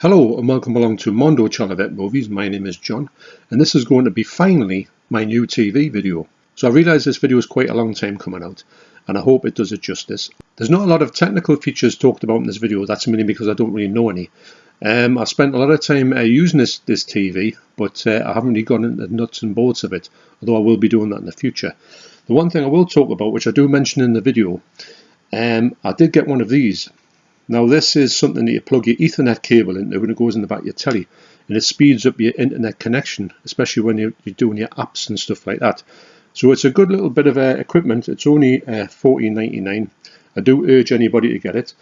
Hello and welcome along to Mondo Chelloveck Movies. My name is John and this is going to be finally my new TV video. So I realise this video is quite a long time coming out and I hope it does it justice. There's not a lot of technical features talked about in this video, that's mainly because I don't really know any. I spent a lot of time using this TV, but I haven't really gone into the nuts and bolts of it, although I will be doing that in the future. The one thing I will talk about, which I do mention in the video, I did get one of these. Now this is something that you plug your Ethernet cable into when it goes in the back of your telly, and it speeds up your internet connection, especially when you're doing your apps and stuff like that. So it's a good little bit of equipment. It's only $14.99. I do urge anybody to get it,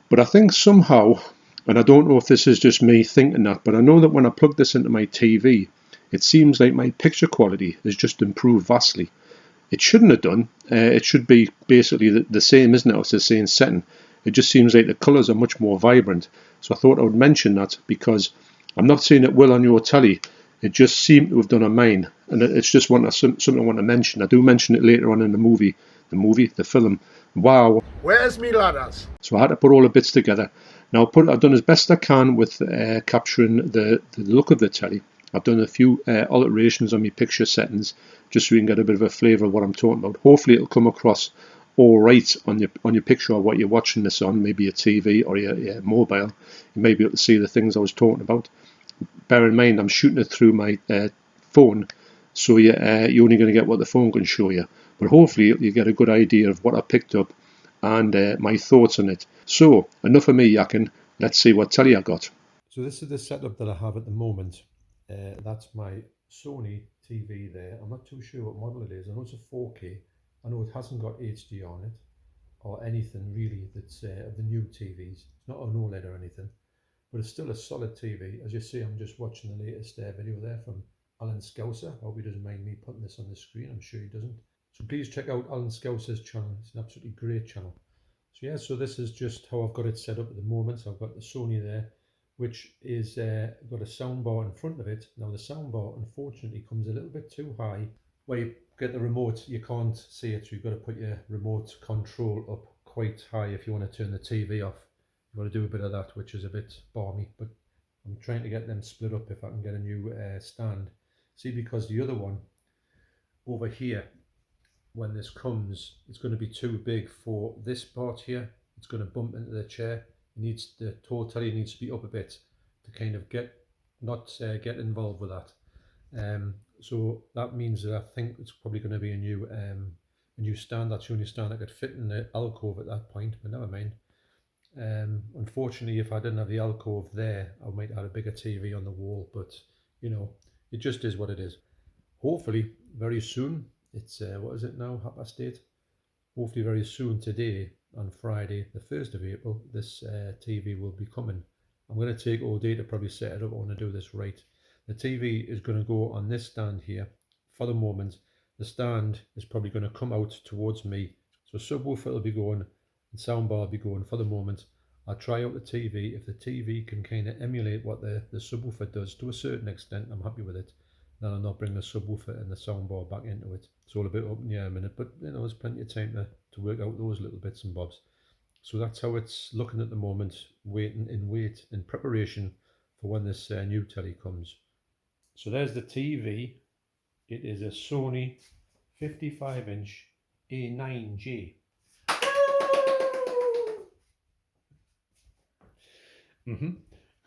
but I think somehow, and I don't know if this is just me thinking that, but I know that when I plug this into my TV, it seems like my picture quality has just improved vastly. It shouldn't have done. It should be basically the same, isn't it? It's the same setting. It just seems like the colours are much more vibrant. So I thought I would mention that because I'm not saying it will on your telly. It just seemed to have done on mine. And it's just something I want to mention. I do mention it later on in the film. Wow. Where's me ladders? So I had to put all the bits together. Now I've done as best I can with capturing the look of the telly. I've done a few alterations on my picture settings just so you can get a bit of a flavour of what I'm talking about. Hopefully it'll come across all right on your picture or what you're watching this on, maybe your TV or your mobile. You may be able to see the things I was talking about. Bear in mind I'm shooting it through my phone, so you're only going to get what the phone can show you. But hopefully you get a good idea of what I picked up and my thoughts on it. So enough of me yakking, let's see what telly I got. So this is the setup that I have at the moment. That's my Sony TV there. I'm not too sure what model it is. I know it's a 4K. I know it hasn't got HD on it or anything really that's of the new TVs. It's not an OLED or anything, but it's still a solid TV. As you see, I'm just watching the latest video there from Alan Scouser. I hope he doesn't mind me putting this on the screen. I'm sure he doesn't. So please check out Alan Scouser's channel. It's an absolutely great channel. So yeah, so this is just how I've got it set up at the moment. So I've got the Sony there, which is got a soundbar in front of it. Now the soundbar unfortunately comes a little bit too high. Where you get the remote, you can't see it, so you've got to put your remote control up quite high if you want to turn the TV off. You've got to do a bit of that, which is a bit balmy, but I'm trying to get them split up if I can get a new stand. See, because the other one over here, when this comes, it's going to be too big for this part here. It's going to bump into the chair. The tall telly needs to be up a bit to kind of get involved with that. So that means that I think it's probably going to be a new stand. That's the only stand I could fit in the alcove at that point, but never mind. Unfortunately, if I didn't have the alcove there, I might have a bigger TV on the wall, but you know, it just is what it is. Hopefully very soon, it's what is it now, 8:30? Hopefully very soon today, on Friday the 1st of April, this TV will be coming. I'm going to take all day to probably set it up. I want to do this right. The TV is going to go on this stand here. For the moment, the stand is probably going to come out towards me. So subwoofer will be going and soundbar will be going. For the moment, I'll try out the TV. If the TV can kind of emulate what the subwoofer does to a certain extent, I'm happy with it. Then I'll not bring the subwoofer and the soundbar back into it. It's all a bit up in the air a minute, but you know, there's plenty of time to work out those little bits and bobs. So that's how it's looking at the moment, waiting in preparation for when this new telly comes. So there's the TV. It is a Sony 55-inch A9J.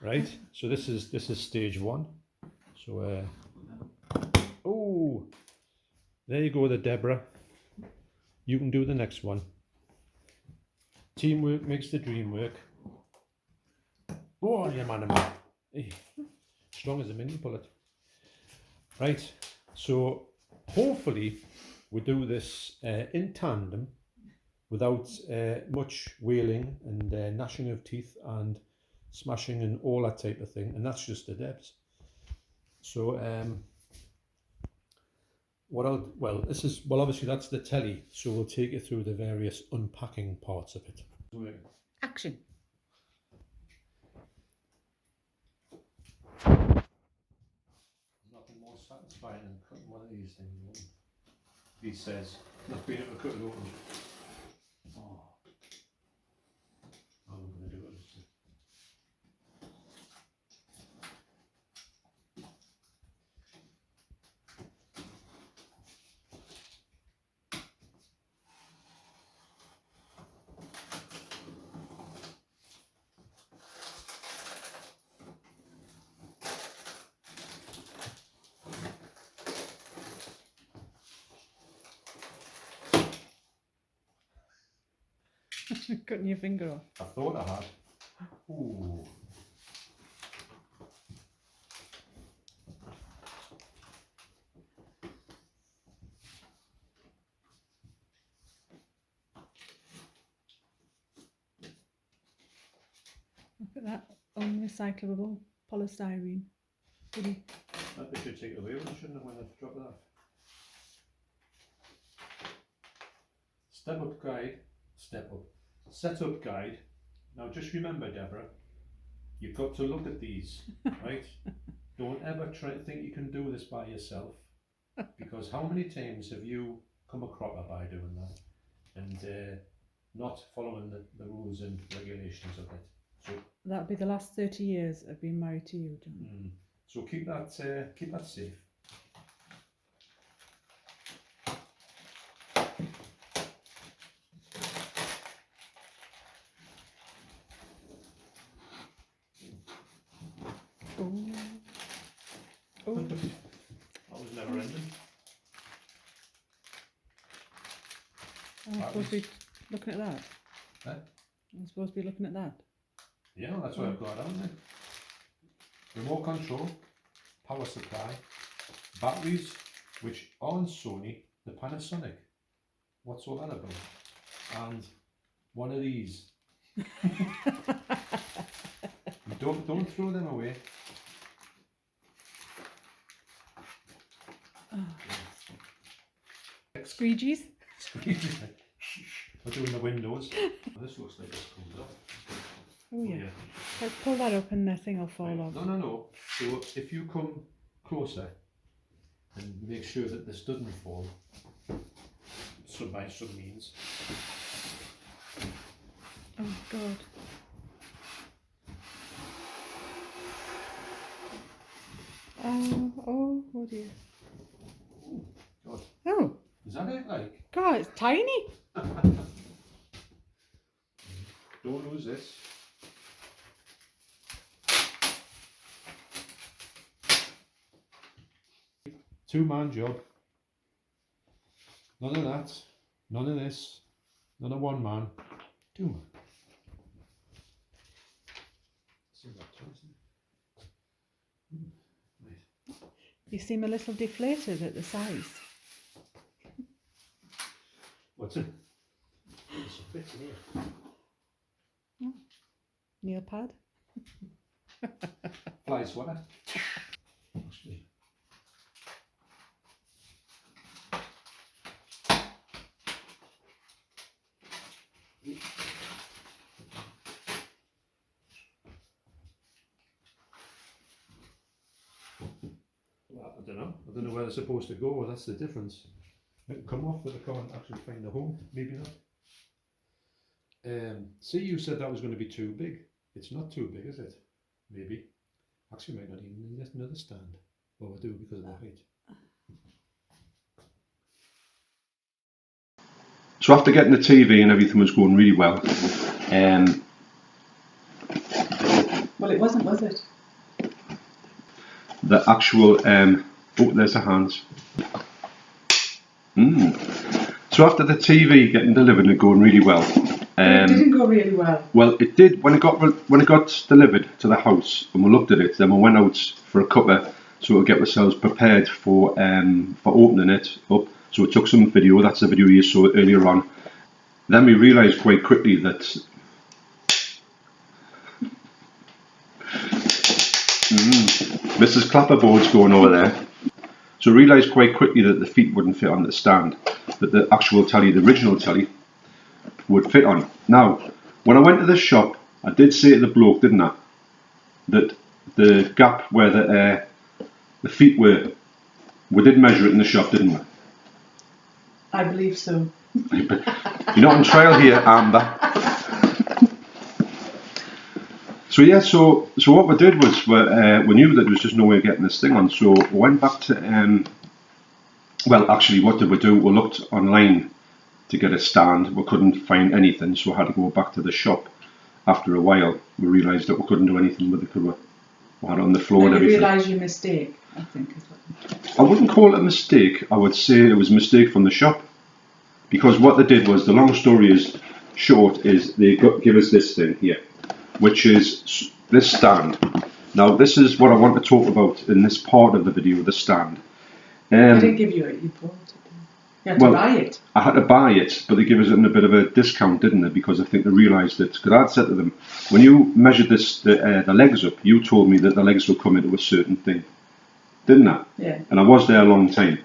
Right. So this is stage one. So oh, there you go, Deborah. You can do the next one. Teamwork makes the dream work. Go on, you man. Hey, strong as a mini bullet. Right, so hopefully we do this in tandem without much wailing and gnashing of teeth and smashing and all that type of thing, and that's just the Debs. So obviously that's the telly, so we'll take you through the various unpacking parts of it. Action. Nothing more satisfying than cutting one of these things open. He says, not being able to cut it open. Oh. I'm going to do it. Cutting your finger off. I thought I had. Ooh. Look at that unrecyclable polystyrene. Goodie. That they should take it away with it, shouldn't they, when they've dropped that? Step-up guide. Step-up. Set-up guide. Now just remember, Deborah, you've got to look at these, right? Don't ever try to think you can do this by yourself, because how many times have you come a cropper by doing that and not following the rules and regulations of it? So that'll be the last 30 years I've been married to you, John. So keep that safe. Oh. Oh. That was never ending. I'm supposed to be looking at that. Huh? I'm supposed to be looking at that. Yeah, that's what I've got, haven't I? Remote control, power supply, batteries, which aren't Sony, the Panasonic. What's all that about? And one of these. Don't throw them away. Squeegees? We're doing the windows. This looks like this comes off. Oh yeah. Let's pull that up and the thing will fall off. No. So if you come closer and make sure that this doesn't fall, by some means. Oh God. Oh dear. God. Oh. Is that it, like? God, it's tiny. Don't lose this. Two-man job. None of that. None of this. None of one man. Two man. You seem a little deflated at the size. What's it? There's a bit in here. Nail pad. Fly sweater. Actually. Well, I don't know where they're supposed to go. That's the difference. It can come off, but they can't actually find a home. Maybe not. See, you said that was going to be too big. It's not too big, is it? Maybe. Actually, might not even need another stand. Well, we do because of the height. So after getting the TV and everything was going really well, well, it wasn't, was it? The actual, oh, there's the hands. So after the TV getting delivered and going really well, it didn't go really well. Well, it did when it got delivered to the house, and we looked at it. Then we went out for a cuppa, so to get ourselves prepared for opening it up. So we took some video. That's the video you saw earlier on. Then we realised quite quickly that Mrs. Clapperboard's going over there. So we realised quite quickly that the feet wouldn't fit on the stand, that the actual telly, the original telly, would fit on. Now, when I went to the shop, I did say to the bloke, didn't I, that the gap where the feet were, we did measure it in the shop, didn't we? I believe so. You're not on trial here, Amber. So yeah, so what we did was we knew that there was just no way of getting this thing on, so we went back to, well actually what did we do, we looked online to get a stand, we couldn't find anything, so we had to go back to the shop. After a while we realised that we couldn't do anything with it, could we? We had it on the floor and everything. You realised your mistake, I think. I wouldn't call it a mistake, I would say it was a mistake from the shop. Because what they did was, the long story is, short is they give us this thing here, which is this stand. Now this is what I want to talk about in this part of the video, the stand. They didn't give you it, you bought it. You had to buy it. I had to buy it, but they give us it in a bit of a discount, didn't they? Because I think they realised that, because I'd said to them, when you measured the legs up, you told me that the legs will come into a certain thing, didn't I? Yeah. And I was there a long time.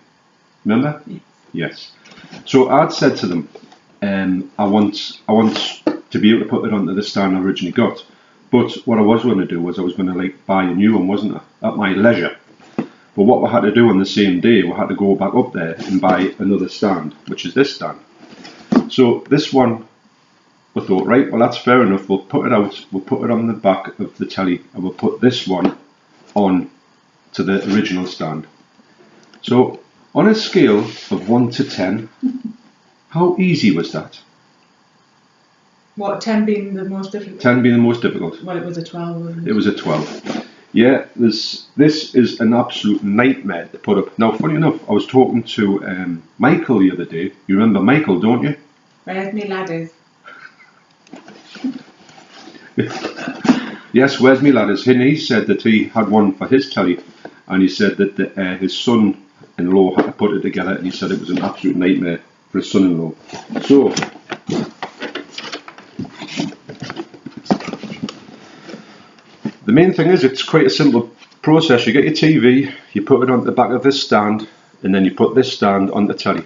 Remember? Yes. Yes. So I'd said to them, I want to be able to put it onto the stand I originally got. But what I was going to do was I was going to buy a new one, wasn't I? At my leisure. But what we had to do on the same day, we had to go back up there and buy another stand, which is this stand. So this one, we thought, right, well that's fair enough, we'll put it out, we'll put it on the back of the telly, and we'll put this one on to the original stand. So on a scale of 1 to 10, how easy was that? What, 10 being the most difficult? 10 being the most difficult. Well, it was a 12, wasn't it? It was a 12. Yeah, this is an absolute nightmare to put up. Now, funny enough, I was talking to Michael the other day. You remember Michael, don't you? Where's me ladders? Yes, where's me ladders? And he said that he had one for his telly, and he said that his son-in-law had to put it together, and he said it was an absolute nightmare for his son-in-law. So, the main thing is it's quite a simple process. You get your TV, you put it on the back of this stand, and then you put this stand on the telly.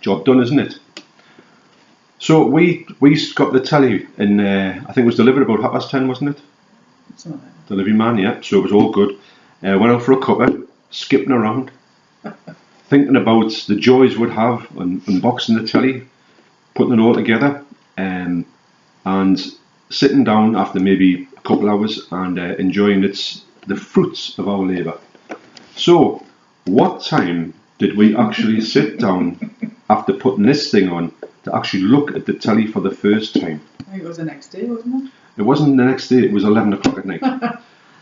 Job done, isn't it? So we got the telly in, I think it was delivered about 10:30, wasn't it? Something like that. Delivery man, yeah. So it was all good. Went out for a cuppa, skipping around, thinking about the joys we'd have on unboxing the telly, putting it all together, and sitting down after maybe a couple hours and enjoying the fruits of our labour. So, what time did we actually sit down after putting this thing on to actually look at the telly for the first time? I think it was the next day, wasn't it? It wasn't the next day, it was 11 o'clock at night.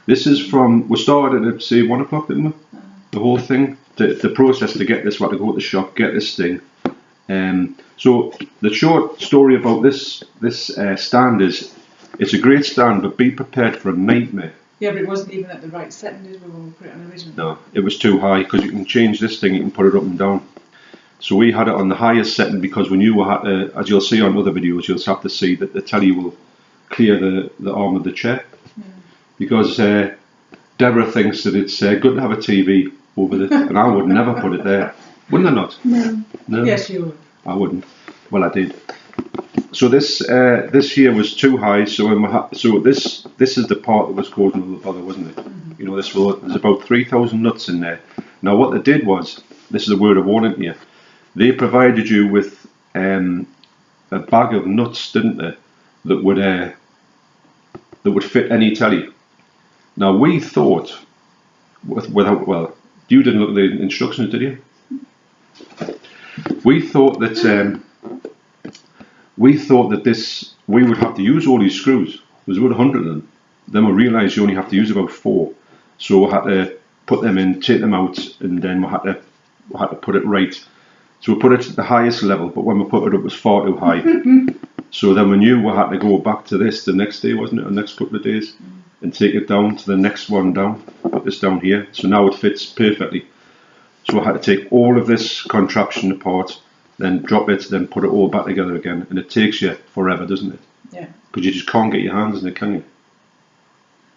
This is we started at say 1 o'clock, didn't we? The whole thing, the process to get this, we had to go to the shop, get this thing. So the short story about this stand is, it's a great stand, but be prepared for a nightmare. Yeah, but it wasn't even at the right setting, did we, when we put it on original? No, it was too high, because you can change this thing, you can put it up and down. So we had it on the highest setting because we knew we had to, as you'll see on other videos, you'll have to see that the telly will clear the arm of the chair. Yeah. Because Deborah thinks that it's good to have a TV over it, and I would never put it there. Wouldn't I not? No. No. Yes, you would. I wouldn't. Well, I did. So this here was too high. So this is the part that was causing all the bother, wasn't it? Mm-hmm. You know, there's about 3,000 nuts in there. Now, what they did was, this is a word of warning here. They provided you with a bag of nuts, didn't they? That would fit any telly. Now we thought, well, you didn't look at the instructions, did you? We thought that we would have to use all these screws. There's about 100 of them. Then we realised you only have to use about 4. So we had to put them in, take them out, and then we had to put it right. So we put it at the highest level, but when we put it up, it was far too high. So then we knew we had to go back to this the next day, wasn't it? The next couple of days, and take it down to the next one down. Put this down here. So now it fits perfectly. So I had to take all of this contraption apart, then drop it, then put it all back together again, and it takes you forever, doesn't it? Yeah. Because you just can't get your hands in it, can you?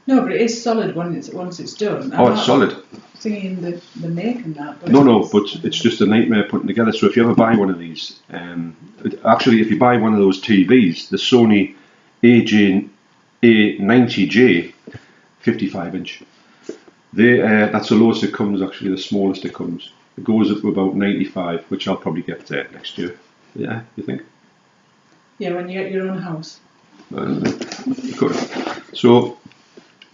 No, but it is solid once it's done. Oh, it's solid. Singing the make and that. But No, but it's just a nightmare putting together. So if you ever buy one of these, actually, if you buy one of those TVs, the Sony A90J 55-inch, that's the lowest it comes. Actually, the smallest it comes. It goes up to about 95, which I'll probably get next year. Yeah, you think? Yeah, when you get your own house. Good. So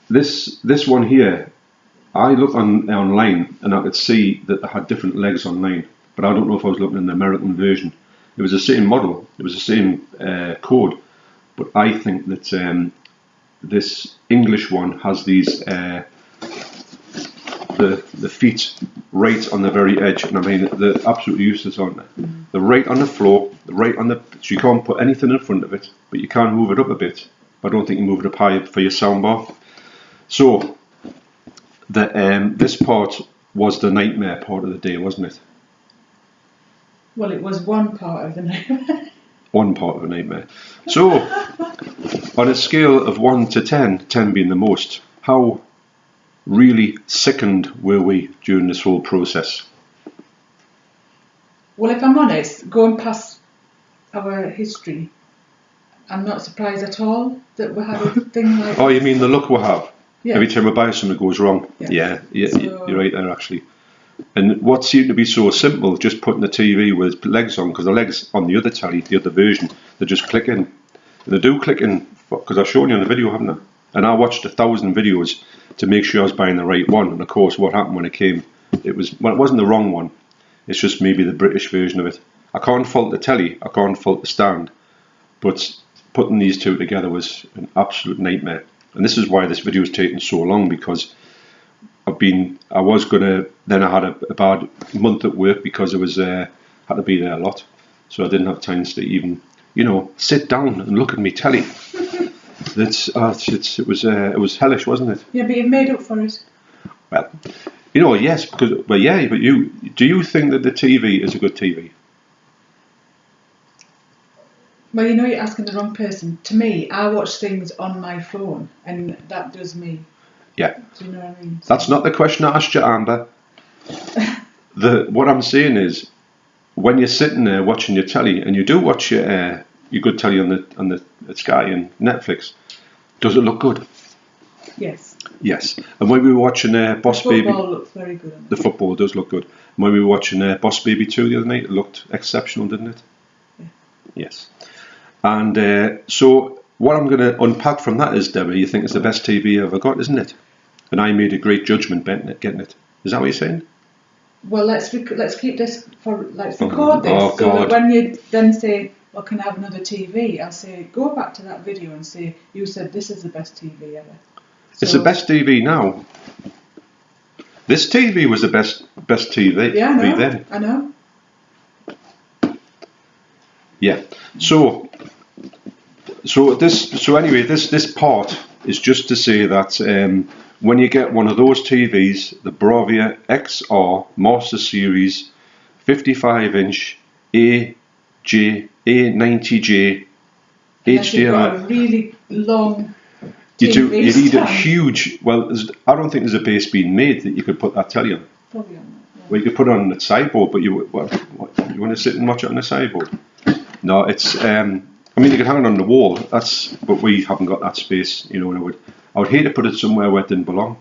this one here, I looked online and I could see that they had different legs online, but I don't know if I was looking in the American version. It was the same model, it was the same code, but I think that this English one has these the feet right on the very edge, and I mean they're absolutely useless, aren't they? They're right on the floor, right on the, so you can't put anything in front of it, but you can move it up a bit. I don't think you move it up high for your soundbar. So this part was the nightmare part of the day, wasn't it? Well, it was one part of the nightmare. One part of a nightmare. So, on a scale of 1 to 10, 10 being the most, how really sickened were we during this whole process? Well, if I'm honest, going past our history, I'm not surprised at all that we had a thing like Oh, you this. mean the luck we have? Yeah. Every time we buy something, it goes wrong. Yeah. So, you're right there, actually. And what seemed to be so simple, just putting the TV with legs on, because the legs on the other telly, the other version, they just click in. And they do click in, because I've shown you on the video, haven't I? And I watched 1,000 videos to make sure I was buying the right one. And of course, what happened when it came, it wasn't the wrong one. It's just maybe the British version of it. I can't fault the telly, I can't fault the stand, but putting these two together was an absolute nightmare. And this is why this video is taking so long, because I had a bad month at work because I had to be there a lot, so I didn't have time to even, sit down and look at me telly. It was hellish, wasn't it? Yeah, but you've made up for it. Well, yes, but do you think that the TV is a good TV? Well, you're asking the wrong person. To me, I watch things on my phone, and that does me. Yeah. Do you know what I mean? That's not the question I asked you, Amber. What I'm saying is, when you're sitting there watching your telly, and you do watch your good telly on the Sky and Netflix, does it look good? Yes. Yes. And when we were watching Boss Baby, Football looks very good on it. the football does look good. And when we were watching Boss Baby 2 the other night, it looked exceptional, didn't it? Yeah. Yes. And so what I'm going to unpack from that is, Debbie, you think it's the best TV you ever got, isn't it? And I made a great judgment getting it. Is that what you're saying? Well, let's keep this let's record this. Oh, so God. that when you then say, well, can I have another TV? I'll say, go back to that video and say, you said this is the best TV ever. It's the best TV now. This TV was the best TV Yeah, I know. then. I know. Yeah. So anyway, this part is just to say that when you get one of those TVs, the Bravia XR Master Series 55-inch A90J Unless you've got a HDMI, really long you need a stand. huge. Well, I don't think there's a base being made that you could put that telly on. Probably on that. Yeah. Well, you could put it on the sideboard, but you want to sit and watch it on the sideboard? No, it's. I mean, you could hang it on the wall. But we haven't got that space, And I would hate to put it somewhere where it didn't belong.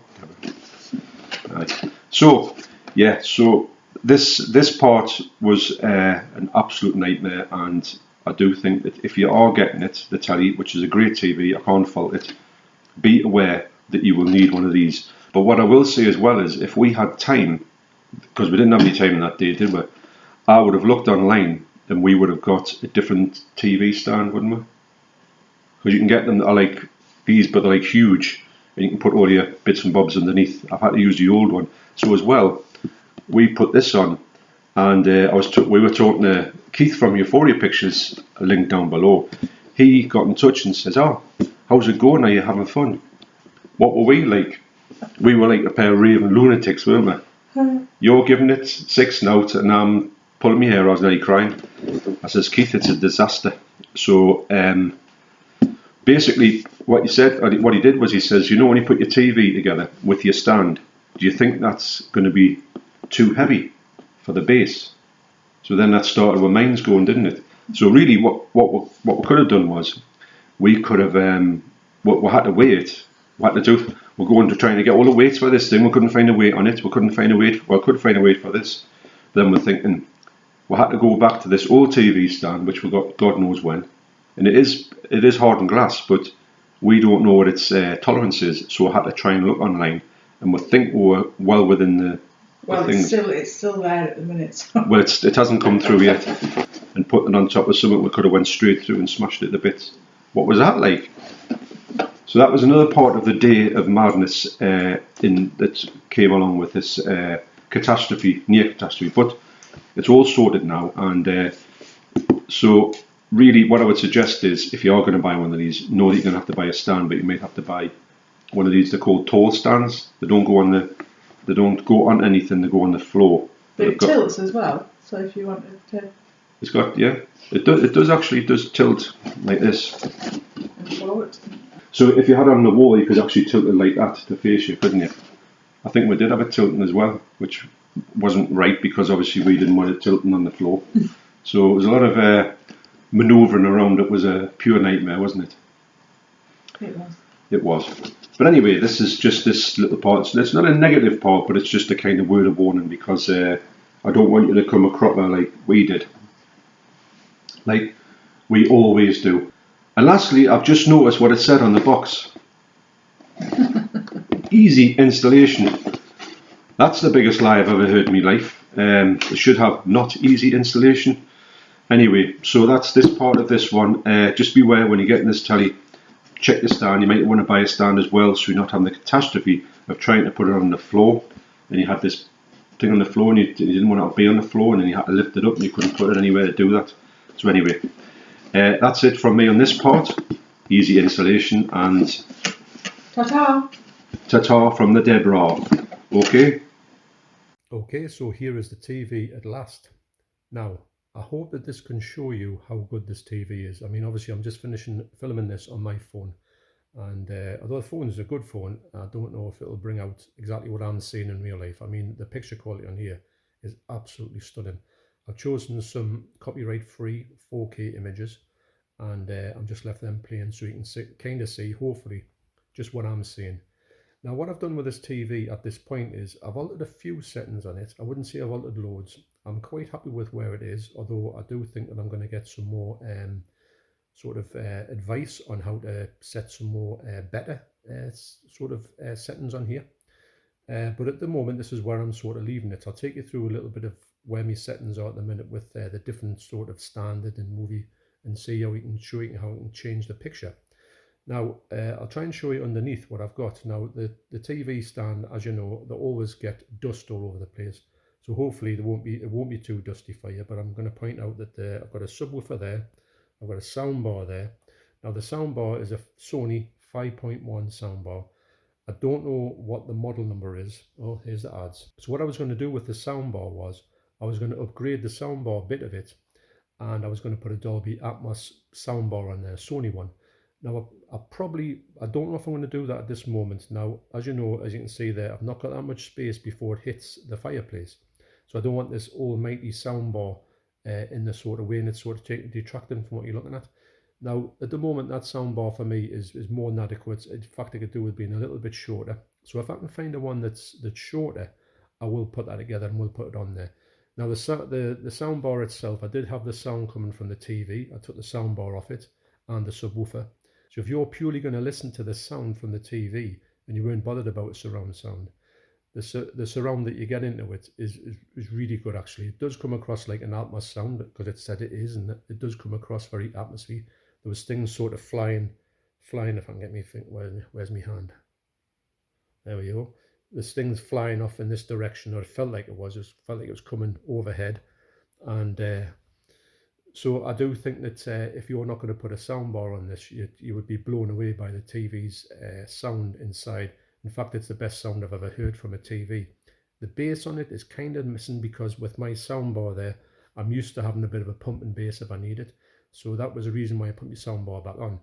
Right. So, yeah. So this part was an absolute nightmare, and I do think that if you are getting it, the telly, which is a great TV, I can't fault it. Be aware that you will need one of these. But what I will say as well is, if we had time, because we didn't have any time that day, did we? I would have looked online and we would have got a different TV stand, wouldn't we? Because you can get them that are like these, but they're like huge, and you can put all your bits and bobs underneath. I've had to use the old one. So as well, we put this on, and we were talking to Keith from Euphoria Pictures, a link down below. He got in touch and says, "Oh, how's it going? Are you having fun?" What were we like? We were like a pair of raving lunatics, weren't we? You're giving it 6 now, and I'm pulling my hair out, I was nearly crying. I says, "Keith, it's a disaster." So basically, what he did was he says, when you put your TV together with your stand, do you think that's going to be too heavy for the base? So then that started where mine's going, didn't it? So really, what we could have done was, we could have we had to wait. We're going to trying to get all the weights for this thing. We couldn't find a weight on it. We couldn't find a weight. Well, I could find a weight for this. Then we're thinking, we had to go back to this old TV stand, which we got God knows when. And it is hardened glass, but we don't know what its tolerance is. So I had to try and look online, and we think we were well within the things. It's still there at the minute. So. Well, it hasn't come through yet. And putting it on top of something, we could have went straight through and smashed it to bits. What was that like? So that was another part of the day of madness that came along with this near catastrophe. But it's all sorted now, and So really what I would suggest is, if you are going to buy one of these, know that you're going to have to buy a stand, but you might have to buy one of these. They're called tall stands. They don't go on anything, they go on the floor. But it tilts as well, so if you wanted to... It's got, yeah, it does tilt like this. And forward. So if you had it on the wall, you could actually tilt it like that to face you, couldn't you? I think we did have it tilting as well, which wasn't right because obviously we didn't want it tilting on the floor. So it was a lot of manoeuvring around. It was a pure nightmare, wasn't it? It was. It was. But anyway, this is just this little part. So it's not a negative part, but it's just a kind of word of warning because I don't want you to come a cropper like we did. Like we always do. And lastly, I've just noticed what it said on the box. Easy installation. That's the biggest lie I've ever heard in my life. It should have not easy installation. Anyway, so that's this part of this one. Just beware when you're getting this telly. Check the stand. You might want to buy a stand as well, so you're not having the catastrophe of trying to put it on the floor. And you had this thing on the floor, and you didn't want it to be on the floor, and then you had to lift it up, and you couldn't put it anywhere to do that. So anyway, that's it from me on this part. Easy installation, and Ta-ta! ta-ta from the Deborah. Okay. Okay, so here is the TV at last. Now, I hope that this can show you how good this TV is. I mean, obviously I'm just filming this on my phone, and although the phone is a good phone, I don't know if it'll bring out exactly what I'm seeing in real life. I mean, the picture quality on here is absolutely stunning. I've chosen some copyright-free 4K images, and I'm just left them playing so you can kind of see, hopefully, just what I'm seeing. Now, what I've done with this TV at this point is I've altered a few settings on it. I wouldn't say I've altered loads. I'm quite happy with where it is, although I do think that I'm going to get some more sort of advice on how to set some more better settings on here. But at the moment, this is where I'm sort of leaving it. I'll take you through a little bit of where my settings are at the minute with the different sort of standard and movie, and see how we can show you how we can change the picture. Now, I'll try and show you underneath what I've got. Now, the TV stand, as you know, they always get dust all over the place. So hopefully it won't be too dusty for you, but I'm going to point out that I've got a subwoofer there. I've got a soundbar there. Now, the soundbar is a Sony 5.1 soundbar. I don't know what the model number is. Oh, here's the ads. So what I was going to do with the soundbar was I was going to upgrade the soundbar bit of it, and I was going to put a Dolby Atmos soundbar on there, Sony one. Now, I don't know if I'm going to do that at this moment. Now, as you know, as you can see there, I've not got that much space before it hits the fireplace. So I don't want this almighty soundbar in the sort of way, and it's sort of detracting from what you're looking at. Now, at the moment, that soundbar for me is more than adequate. In fact, I could do with being a little bit shorter. So if I can find a one that's shorter, I will put that together and we'll put it on there. Now, the soundbar itself, I did have the sound coming from the TV. I took the soundbar off it and the subwoofer. So if you're purely going to listen to the sound from the TV and you weren't bothered about surround sound, the surround that you get into it is really good actually. It does come across like an Atmos sound because it said it is, and it does come across very atmosphere. There was things sort of flying, if I can get me think, where's my hand? There we go. There's things flying off in this direction, or it felt like it was coming overhead. And so I do think that if you're not going to put a soundbar on this, you would be blown away by the TV's sound inside. In fact, it's the best sound I've ever heard from a TV. The bass on it is kind of missing because with my soundbar there, I'm used to having a bit of a pumping bass if I need it. So that was the reason why I put my soundbar back on.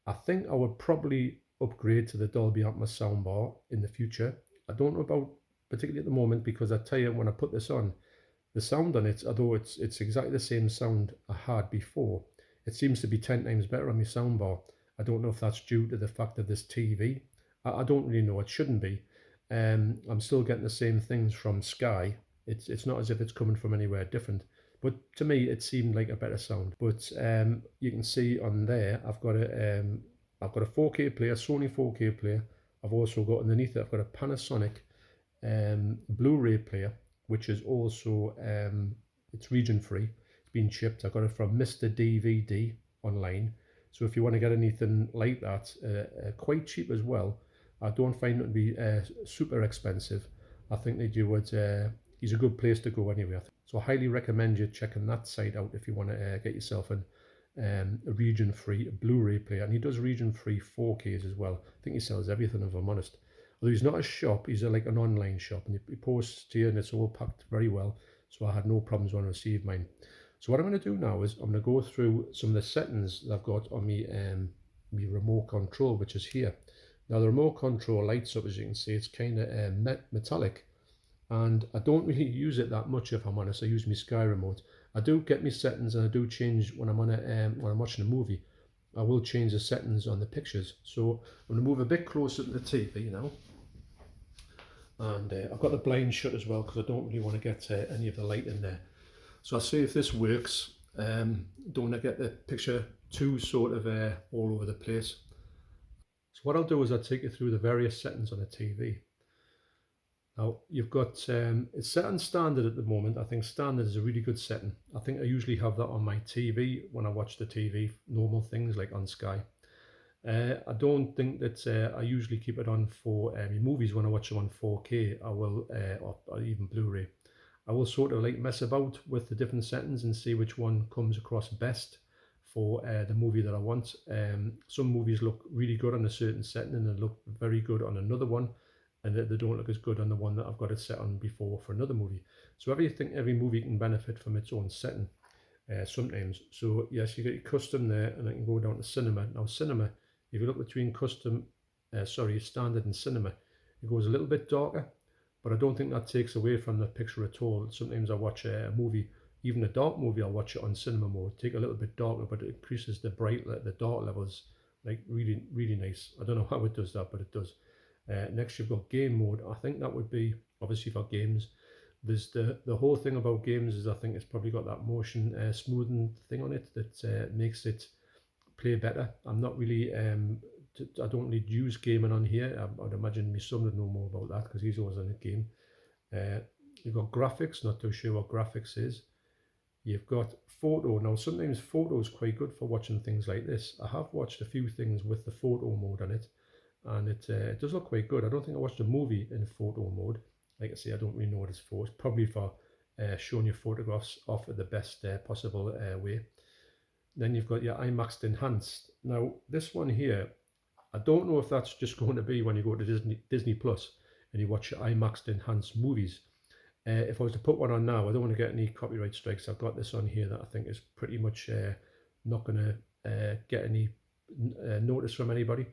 I think I would probably upgrade to the Dolby Atmos soundbar in the future. I don't know about particularly at the moment, because I tell you, when I put this on, the sound on it, although it's exactly the same sound I had before, it seems to be 10 times better on my soundbar. I don't know if that's due to the fact of this TV. I don't really know. It shouldn't be. I'm still getting the same things from Sky. It's not as if it's coming from anywhere different. But to me, it seemed like a better sound. But you can see on there, I've got a 4K player, Sony 4K player. I've also got underneath it, I've got a Panasonic Blu-ray player, which is also it's region free. It's been shipped. I got it from Mr. DVD online. So if you want to get anything like that, quite cheap as well. I don't find it to be super expensive. I think that you would. He's a good place to go anyway. So So I highly recommend you checking that site out if you want to get yourself a region-free Blu-ray player. And he does region-free 4Ks as well. I think he sells everything, if I'm honest. Although he's not a shop, he's like an online shop, and he posts to you and it's all packed very well. So I had no problems when I received mine. So what I'm going to do now is I'm going to go through some of the settings that I've got on my remote control, which is here. Now the remote control lights up, as you can see. It's kind of metallic, and I don't really use it that much, if I'm honest. I use my Sky remote. I do get my settings, and I do change when I'm on when I'm watching a movie. I will change the settings on the pictures. So I'm going to move a bit closer to the TV now, and I've got the blind shut as well because I don't really want to get any of the light in there. So I'll see if this works. Don't want to get the picture too sort of all over the place. So what I'll do is I'll take you through the various settings on the TV. Now you've got, it's set on standard at the moment. I think standard is a really good setting. I think I usually have that on my TV when I watch the TV, normal things like on Sky. I don't think that I usually keep it on for movies when I watch them on 4K. I will, or even Blu-ray. I will sort of like mess about with the different settings and see which one comes across best for the movie that I want. Some movies look really good on a certain setting and they look very good on another one, and they don't look as good on the one that I've got it set on before for another movie. So every movie can benefit from its own setting sometimes. So yes, you get your custom there, and I can go down to cinema. Now cinema, if you look between standard and cinema, it goes a little bit darker, but I don't think that takes away from the picture at all. Sometimes I watch a movie, even a dark movie, I'll watch it on cinema mode, take a little bit darker, but it increases the dark levels, like really, really nice. I don't know how it does that, but it does. Next you've got game mode. I think that would be obviously for games. There's the whole thing about games is I think it's probably got that motion smoothing thing on it that makes it play better. I'm not really I don't really use gaming on here. I'd imagine my son would know more about that because he's always on a game. You've got graphics, not too sure what graphics is. You've got photo. Now sometimes photo is quite good for watching things like this. I have watched a few things with the photo mode on it, and it does look quite good. I don't think I watched a movie in photo mode. Like I say, I don't really know what it's for. It's probably for showing your photographs off in the best possible way. Then you've got your IMAX Enhanced. Now this one here, I don't know if that's just going to be when you go to Disney Plus and you watch your IMAX Enhanced movies. If I was to put one on now, I don't want to get any copyright strikes. I've got this on here that I think is pretty much not going to get any notice from anybody.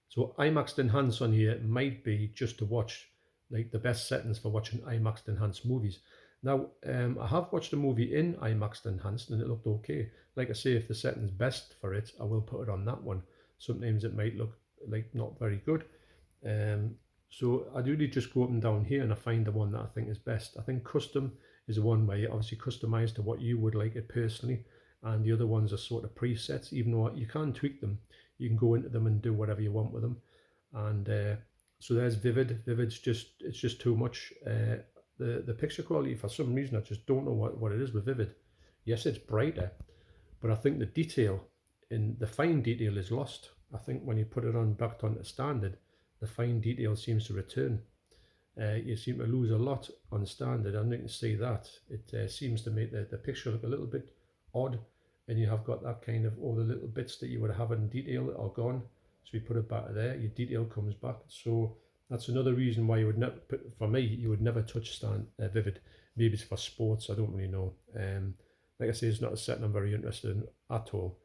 So IMAX Enhanced on here might be just to watch like the best settings for watching IMAX Enhanced movies. Now, I have watched a movie in IMAX Enhanced and it looked okay. Like I say, if the setting's best for it, I will put it on that one. Sometimes it might look like not very good. So I really just go up and down here and I find the one that I think is best. I think custom is the one where you obviously customize to what you would like it personally, and the other ones are sort of presets. Even though you can tweak them, you can go into them and do whatever you want with them. And so there's vivid. Vivid's just too much. The picture quality, for some reason I just don't know what it is with vivid. Yes, it's brighter, but I think the detail in the fine detail is lost. I think when you put it on back onto standard, the fine detail seems to return. You seem to lose a lot on standard, and you can see that. It seems to make the picture look a little bit odd, and you have got that kind of all the little bits that you would have in detail are gone. So we put it back there, your detail comes back. So that's another reason why you would never, for me, you would never touch vivid. Maybe it's for sports, I don't really know. Like I say, it's not a setting I'm very interested in at all.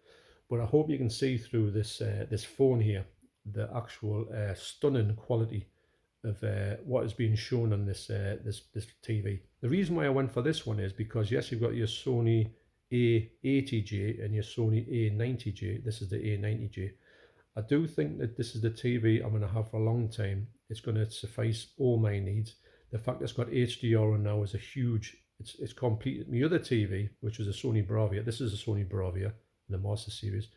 But I hope you can see through this this phone here the actual stunning quality of what is being shown on this this TV. The reason why I went for this one is because yes, you've got your Sony A80J and your Sony A90J. This is the A90J. I do think that this is the TV I'm going to have for a long time. It's going to suffice all my needs. The fact it's got HDR on now is a huge. It's complete. My other TV, which was a Sony Bravia. This is a Sony Bravia, the Master Series.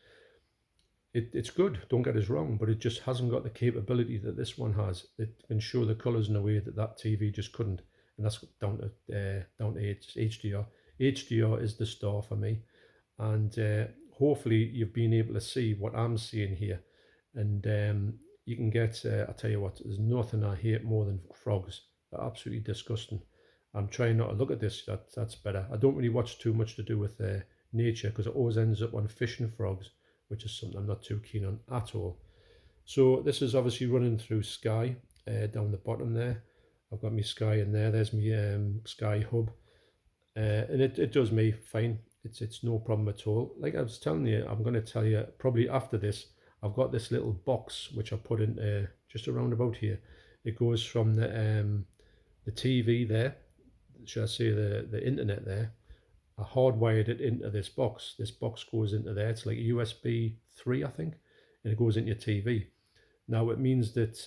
It's good, don't get us wrong, but it just hasn't got the capability that this one has. It can show the colours in a way that TV just couldn't, and that's down to HDR. HDR is the star for me, and hopefully you've been able to see what I'm seeing here, and you can get. I tell you what, there's nothing I hate more than frogs. They're absolutely disgusting, I'm trying not to look at this. That's better. I don't really watch too much to do with nature, because it always ends up on fish and frogs, which is something I'm not too keen on at all. So this is obviously running through Sky down the bottom there. I've got my Sky in there. There's my Sky hub, and it does me fine. It's no problem at all. Like I was telling you, I'm going to tell you probably after this. I've got this little box which I put in just around about here. It goes from the TV there, should I say the internet there. I hardwired it into this box. This box goes into there. It's like a USB 3, I think, and it goes into your TV. Now it means that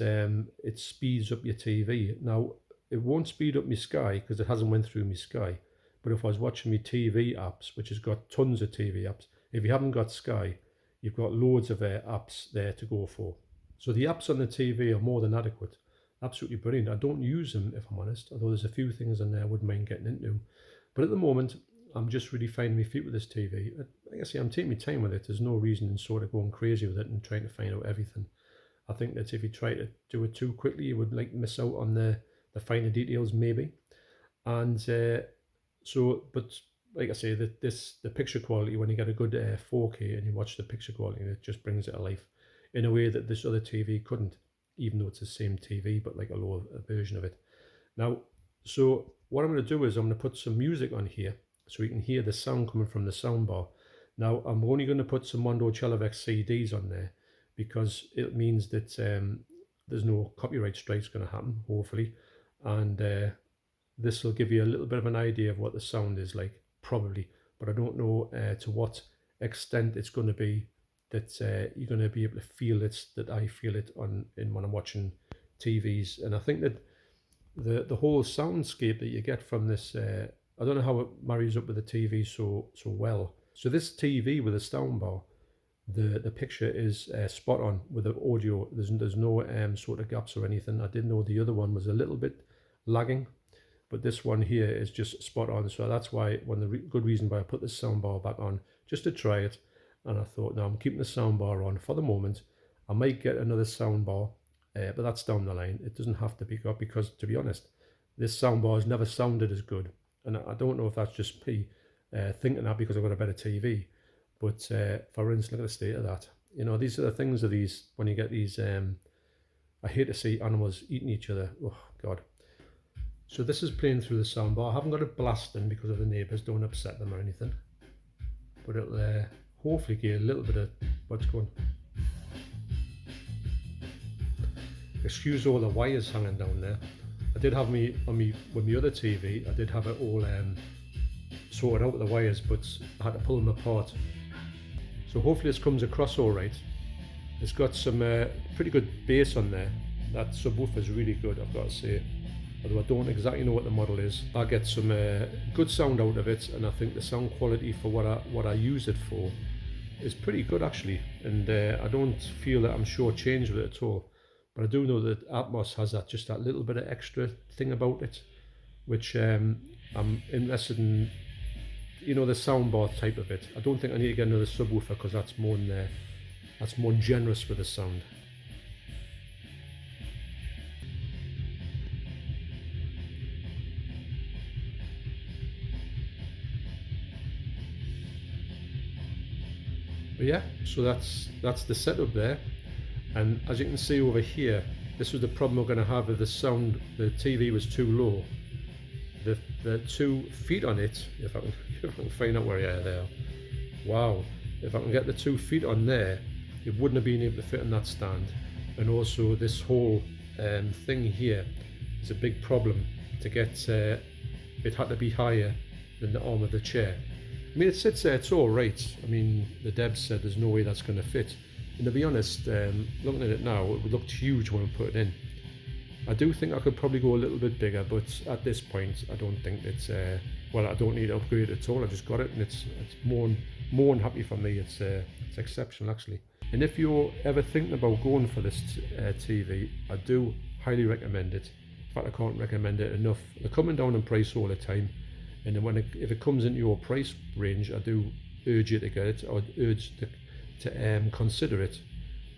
it speeds up your TV. Now it won't speed up my Sky because it hasn't went through my Sky. But if I was watching my TV apps, which has got tons of TV apps, if you haven't got Sky, you've got loads of apps there to go for. So the apps on the TV are more than adequate. Absolutely brilliant. I don't use them, if I'm honest, although there's a few things in there I wouldn't mind getting into. But at the moment, I'm just really finding my feet with this TV. Like I say, I'm taking my time with it. There's no reason in sort of going crazy with it and trying to find out everything. I think that if you try to do it too quickly, you would like miss out on the finer details maybe. And but like I say, the picture quality, when you get a good 4K and you watch the picture quality, it just brings it to life in a way that this other TV couldn't, even though it's the same TV, but like a lower version of it. Now, so what I'm going to do is I'm going to put some music on here so you can hear the sound coming from the soundbar. Now, I'm only going to put some Mondo Chelloveck CDs on there because it means that there's no copyright strikes going to happen, hopefully. And this will give you a little bit of an idea of what the sound is like, probably. But I don't know to what extent it's going to be that you're going to be able to feel it, that I feel it when I'm watching TVs. And I think that the whole soundscape that you get from this, I don't know how it marries up with the TV so well. So this TV with a soundbar, the picture is spot on with the audio. There's no sort of gaps or anything. I did know the other one was a little bit lagging, but this one here is just spot on. So that's why good reason why I put this soundbar back on, just to try it. And I thought, no, I'm keeping the soundbar on for the moment. I might get another soundbar, but that's down the line. It doesn't have to be got, because to be honest, this soundbar has never sounded as good. And I don't know if that's just me thinking that because I've got a better TV. But for instance, look at the state of that. You know, these are the things of these, when you get these, I hate to see animals eating each other. Oh, God. So this is playing through the soundbar. I haven't got it blasting because of the neighbours, don't upset them or anything. But it'll hopefully get a little bit of what's going. Excuse all the wires hanging down there. I did have with my other TV, I did have it all sorted out with the wires, but I had to pull them apart. So hopefully this comes across all right. It's got some pretty good bass on there. That subwoofer is really good, I've got to say. Although I don't exactly know what the model is. I get some good sound out of it, and I think the sound quality for what I use it for is pretty good actually. And I don't feel that I'm shortchanged with it at all. But I do know that Atmos has just that little bit of extra thing about it, which I'm interested in, you know, the soundbar type of it. I don't think I need to get another subwoofer because that's more generous with the sound. But yeah, so that's the setup there. And as you can see over here, this was the problem we're going to have with the sound. The TV was too low. The 2 feet on it, if I can find out where they are. Wow, if I can get the 2 feet on there, it wouldn't have been able to fit on that stand. And also this whole thing here is a big problem to get. It had to be higher than the arm of the chair. I mean, it sits there, it's all right. I mean, the Debs said there's no way that's going to fit. And to be honest, looking at it now, it looked huge when I put it in. I do think I could probably go a little bit bigger, but at this point, I don't think it's, well, I don't need to upgrade it at all. I just got it, and it's more than happy for me. It's exceptional, actually. And if you're ever thinking about going for this TV, I do highly recommend it. In fact, I can't recommend it enough. They're coming down in price all the time. And then if it comes into your price range, I do urge you to get it, or urge to consider it,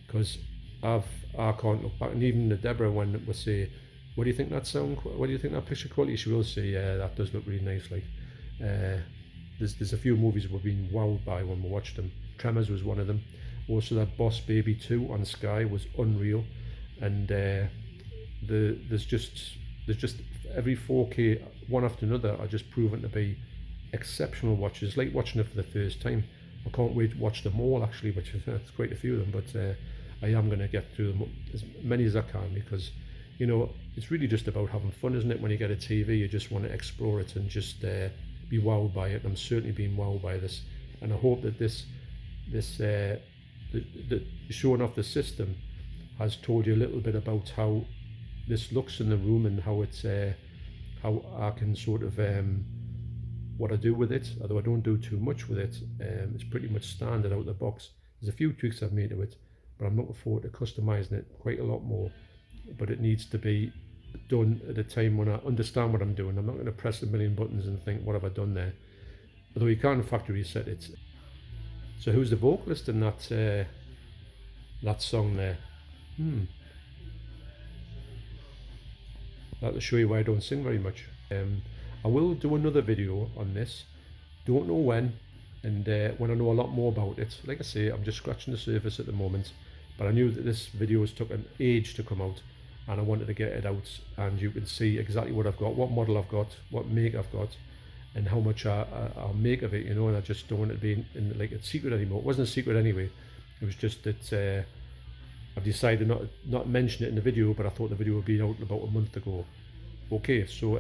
because I can't look back. And even the Deborah, when we say What do you think that sound? What do you think that picture quality? She will say, yeah, that does look really nice. Like, there's a few movies we've been wowed by when we watched them. Tremors was one of them. Also, that Boss Baby 2 on Sky was unreal, and there's just every 4K one after another are just proven to be exceptional watches. Like watching it for the first time. I can't wait to watch them all actually, which is it's quite a few of them, but I am going to get through them as many as I can, because you know it's really just about having fun, isn't it? When you get a TV, you just want to explore it and just be wowed by it. And I'm certainly being wowed by this, and I hope that this the showing off the system has told you a little bit about how this looks in the room, and how it's how I can sort of what I do with it. Although I don't do too much with it, it's pretty much standard out of the box. There's a few tweaks I've made to it, but I'm looking forward to customizing it quite a lot more. But it needs to be done at a time when I understand what I'm doing. I'm not going to press a million buttons and think, what have I done there? Although you can factory reset it. So who's the vocalist in that that song there? That'll show you why I don't sing very much. I will do another video on this. Don't know when, and when I know a lot more about it. Like I say, I'm just scratching the surface at the moment, but I knew that this video has took an age to come out, and I wanted to get it out, and you can see exactly what I've got, what model I've got, what make I've got, and how much I'll make of it, you know. And I just don't want it to be in like a secret anymore. It wasn't a secret anyway. It was just that I've decided not to mention it in the video, but I thought the video would be out about a month ago. Okay, so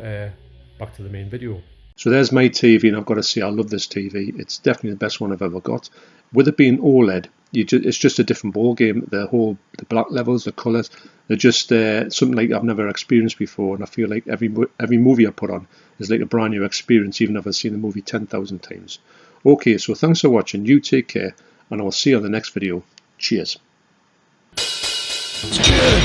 back to the main video. So there's my TV, and I've got to say I love this TV. It's definitely the best one I've ever got. With it being OLED, it's just a different ball game. The black levels, the colours, they're just something like I've never experienced before. And I feel like every movie I put on is like a brand new experience, even if I've seen the movie 10,000 times. Okay, so thanks for watching. You take care, and I will see you on the next video. Cheers. It's good.